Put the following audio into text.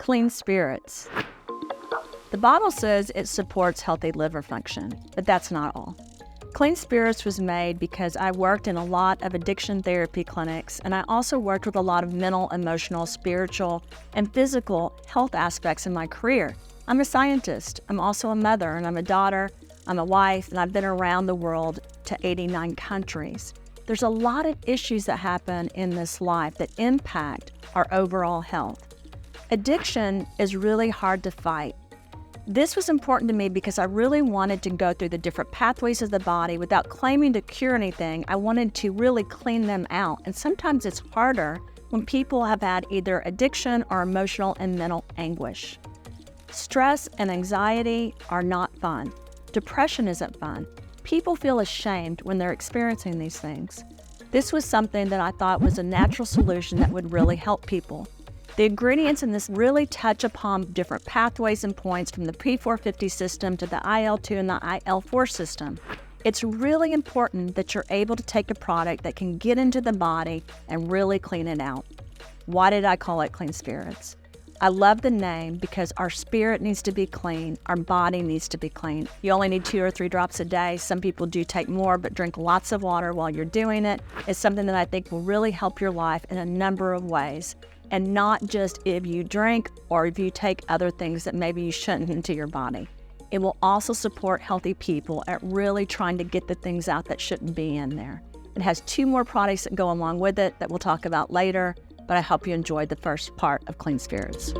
Clean spirits. The bottle says it supports healthy liver function, but that's not all. Clean Spirits was made because I worked in a lot of addiction therapy clinics, and I also worked with a lot of mental, emotional, spiritual, and physical health aspects in my career. I'm a scientist, I'm also a mother, and I'm a daughter, I'm a wife, and I've been around the world to 89 countries. There's a lot of issues that happen in this life that impact our overall health. Addiction is really hard to fight. This was important to me because I really wanted to go through the different pathways of the body without claiming to cure anything. I wanted to really clean them out. And sometimes it's harder when people have had either addiction or emotional and mental anguish. Stress and anxiety are not fun. Depression isn't fun. People feel ashamed when they're experiencing these things. This was something that I thought was a natural solution that would really help people. The ingredients in this really touch upon different pathways and points from the P450 system to the IL-2 and the IL-4 system. It's really important that you're able to take a product that can get into the body and really clean it out. Why did I call it Clean Spirits? I love the name because our spirit needs to be clean, our body needs to be clean. You only need 2 or 3 drops a day. Some people do take more, but drink lots of water while you're doing it. It's something that I think will really help your life in a number of ways. And not just if you drink or if you take other things that maybe you shouldn't into your body. It will also support healthy people at really trying to get the things out that shouldn't be in there. It has 2 more products that go along with it that we'll talk about later, but I hope you enjoyed the first part of Clean Spirits.